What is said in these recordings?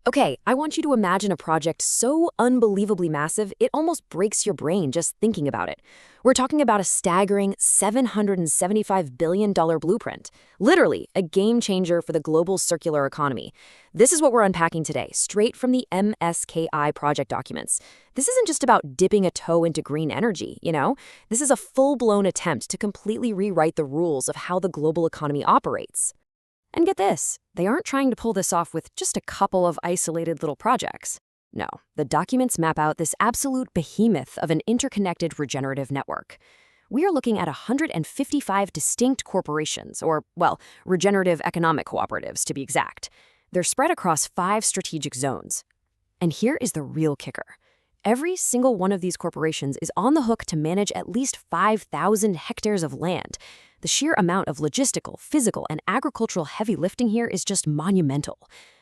Okay, I want you to imagine a project so unbelievably massive, it almost breaks your brain just thinking about it. We're talking about a staggering $775 billion blueprint. Literally, a game changer for the global circular economy. This is what we're unpacking today, straight from the MSKI project documents. This isn't just about dipping a toe into green energy. This is a full-blown attempt to completely rewrite the rules of how the global economy operates. And get this, they aren't trying to pull this off with just a couple of isolated little projects. No, the documents map out this absolute behemoth of an interconnected regenerative network. We are looking at 155 distinct corporations, or, well, regenerative economic cooperatives to be exact. They're spread across 5 strategic zones. And here is the real kicker. Every single one of these corporations is on the hook to manage at least 5,000 hectares of land. The sheer amount of logistical, physical, and agricultural heavy lifting here is just monumental.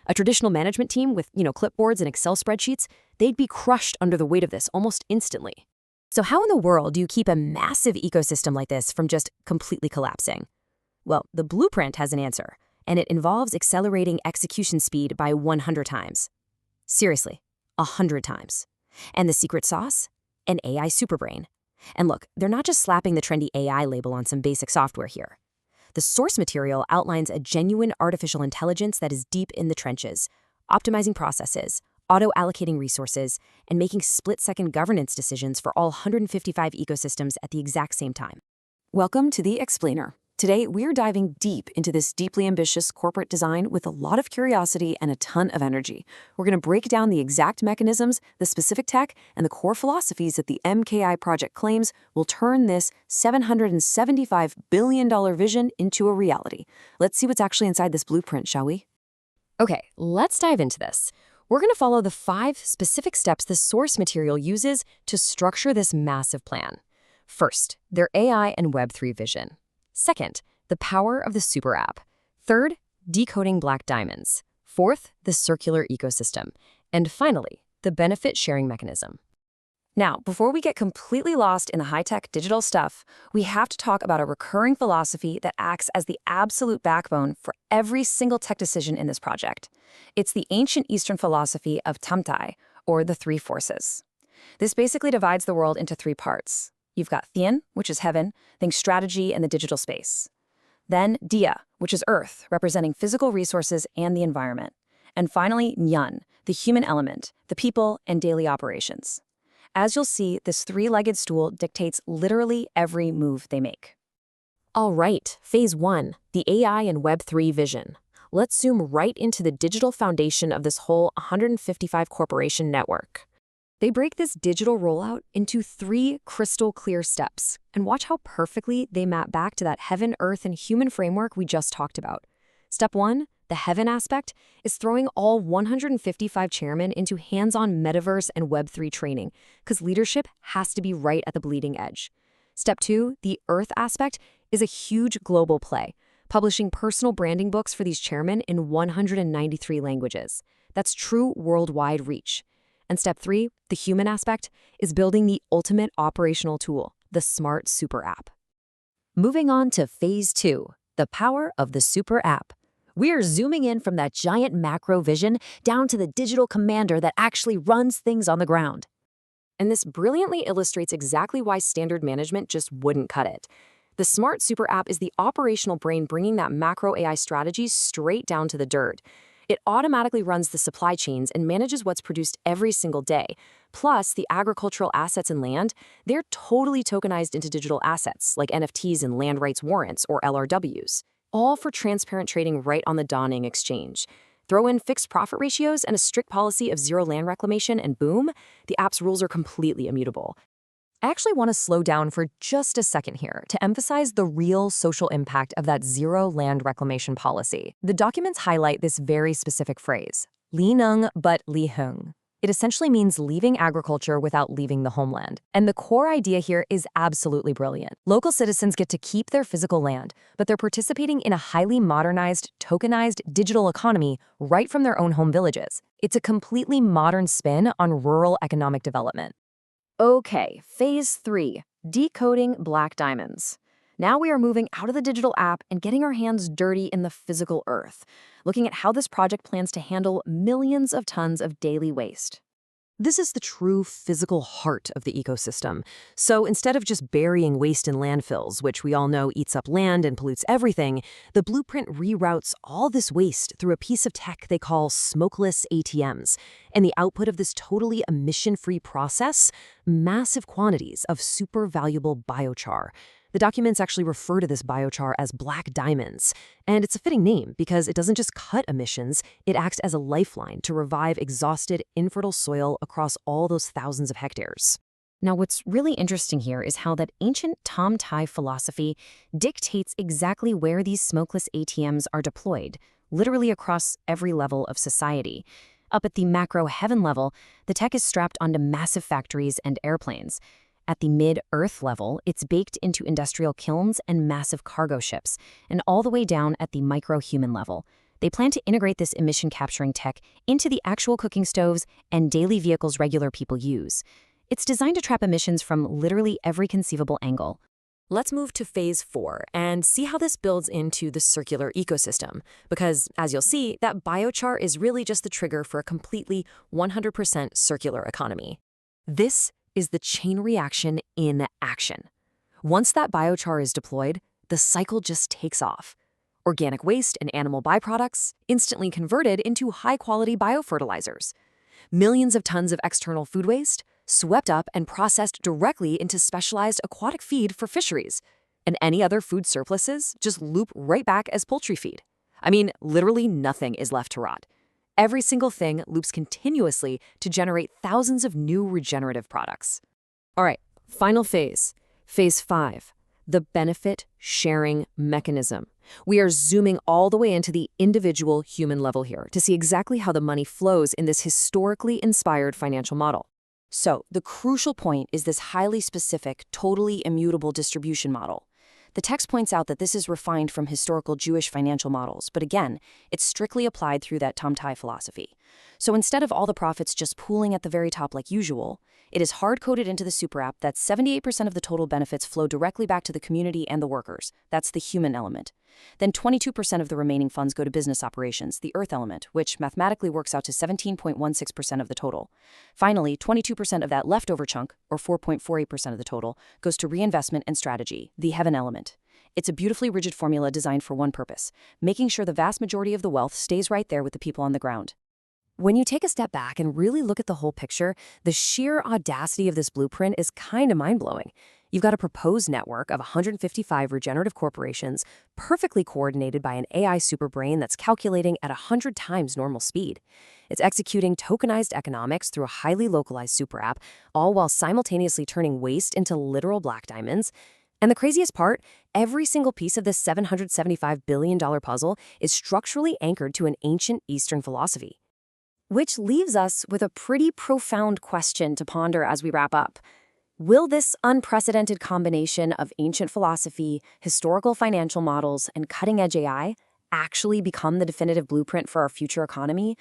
A traditional management team with, clipboards and Excel spreadsheets, they'd be crushed under the weight of this almost instantly. So how in the world do you keep a massive ecosystem like this from just completely collapsing? Well, the blueprint has an answer, and it involves accelerating execution speed by 100 times. Seriously, 100 times. And the secret sauce? An AI superbrain. And look, they're not just slapping the trendy AI label on some basic software here. The source material outlines a genuine artificial intelligence that is deep in the trenches, optimizing processes, auto-allocating resources, and making split-second governance decisions for all 155 ecosystems at the exact same time. Welcome to The Explainer. Today, we're diving deep into this deeply ambitious corporate design with a lot of curiosity and a ton of energy. We're going to break down the exact mechanisms, the specific tech, and the core philosophies that the MKI project claims will turn this $775 billion vision into a reality. Let's see what's actually inside this blueprint, shall we? Okay, let's dive into this. We're going to follow the 5 specific steps the source material uses to structure this massive plan. First, their AI and Web3 vision. Second, the power of the super app. Third, decoding black diamonds. Fourth, the circular ecosystem. And finally, the benefit sharing mechanism. Now, before we get completely lost in the high-tech digital stuff, we have to talk about a recurring philosophy that acts as the absolute backbone for every single tech decision in this project. It's the ancient Eastern philosophy of Tamtai, or the 3 forces. This basically divides the world into 3 parts. You've got Thien, which is heaven, think strategy and the digital space. Then Dia, which is earth, representing physical resources and the environment. And finally, Nyan, the human element, the people and daily operations. As you'll see, this 3-legged stool dictates literally every move they make. All right, phase 1, the AI and Web3 vision. Let's zoom right into the digital foundation of this whole 155 corporation network. They break this digital rollout into 3 crystal clear steps, and watch how perfectly they map back to that heaven, earth, and human framework we just talked about. Step 1, the heaven aspect, is throwing all 155 chairmen into hands-on metaverse and Web3 training, because leadership has to be right at the bleeding edge. Step 2, the earth aspect, is a huge global play, publishing personal branding books for these chairmen in 193 languages. That's true worldwide reach. And step 3, the human aspect, is building the ultimate operational tool, the smart super app. Moving on to phase 2, the power of the super app. We're zooming in from that giant macro vision down to the digital commander that actually runs things on the ground. And this brilliantly illustrates exactly why standard management just wouldn't cut it. The smart super app is the operational brain bringing that macro AI strategy straight down to the dirt. It automatically runs the supply chains and manages what's produced every single day. Plus, the agricultural assets and land, they're totally tokenized into digital assets, like NFTs and land rights warrants, or LRWs. All for transparent trading right on the Dawning exchange. Throw in fixed profit ratios and a strict policy of zero land reclamation, and boom, the app's rules are completely immutable. I actually want to slow down for just a second here to emphasize the real social impact of that zero land reclamation policy. The documents highlight this very specific phrase, li nung but li hung. It essentially means leaving agriculture without leaving the homeland. And the core idea here is absolutely brilliant. Local citizens get to keep their physical land, but they're participating in a highly modernized, tokenized digital economy right from their own home villages. It's a completely modern spin on rural economic development. Okay, phase 3, decoding black diamonds. Now we are moving out of the digital app and getting our hands dirty in the physical earth, looking at how this project plans to handle millions of tons of daily waste. This is the true physical heart of the ecosystem. So instead of just burying waste in landfills, which we all know eats up land and pollutes everything, the blueprint reroutes all this waste through a piece of tech they call smokeless ATMs. And the output of this totally emission-free process, massive quantities of super valuable biochar. The documents actually refer to this biochar as black diamonds. And it's a fitting name because it doesn't just cut emissions, it acts as a lifeline to revive exhausted, infertile soil across all those thousands of hectares. Now, what's really interesting here is how that ancient Tom Tai philosophy dictates exactly where these smokeless ATMs are deployed, literally across every level of society. Up at the macro heaven level, the tech is strapped onto massive factories and airplanes. At the mid-Earth level, it's baked into industrial kilns and massive cargo ships, and all the way down at the micro-human level. They plan to integrate this emission-capturing tech into the actual cooking stoves and daily vehicles regular people use. It's designed to trap emissions from literally every conceivable angle. Let's move to phase 4 and see how this builds into the circular ecosystem. Because, as you'll see, that biochar is really just the trigger for a completely 100% circular economy. This is the chain reaction in action. Once that biochar is deployed, the cycle just takes off. Organic waste and animal byproducts instantly converted into high-quality biofertilizers. Millions of tons of external food waste swept up and processed directly into specialized aquatic feed for fisheries. And any other food surpluses just loop right back as poultry feed. I mean, literally nothing is left to rot. Every single thing loops continuously to generate thousands of new regenerative products. All right, final phase, phase 5, the benefit sharing mechanism. We are zooming all the way into the individual human level here to see exactly how the money flows in this historically inspired financial model. So, the crucial point is this highly specific, totally immutable distribution model. The text points out that this is refined from historical Jewish financial models, but again, it's strictly applied through that Tom Tai philosophy. So instead of all the profits just pooling at the very top like usual, it is hard-coded into the super app that 78% of the total benefits flow directly back to the community and the workers. That's the human element. Then 22% of the remaining funds go to business operations, the earth element, which mathematically works out to 17.16% of the total. Finally, 22% of that leftover chunk, or 4.48% of the total, goes to reinvestment and strategy, the heaven element. It's a beautifully rigid formula designed for one purpose, making sure the vast majority of the wealth stays right there with the people on the ground. When you take a step back and really look at the whole picture, the sheer audacity of this blueprint is kind of mind-blowing. You've got a proposed network of 155 regenerative corporations, perfectly coordinated by an AI superbrain that's calculating at 100 times normal speed. It's executing tokenized economics through a highly localized super app, all while simultaneously turning waste into literal black diamonds. And the craziest part, every single piece of this $775 billion puzzle is structurally anchored to an ancient Eastern philosophy. Which leaves us with a pretty profound question to ponder as we wrap up. Will this unprecedented combination of ancient philosophy, historical financial models, and cutting-edge AI actually become the definitive blueprint for our future economy?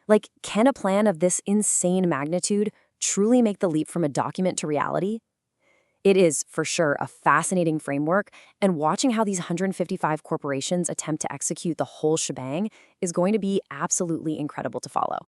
Like, can a plan of this insane magnitude truly make the leap from a document to reality? It is, for sure, a fascinating framework, and watching how these 155 corporations attempt to execute the whole shebang is going to be absolutely incredible to follow.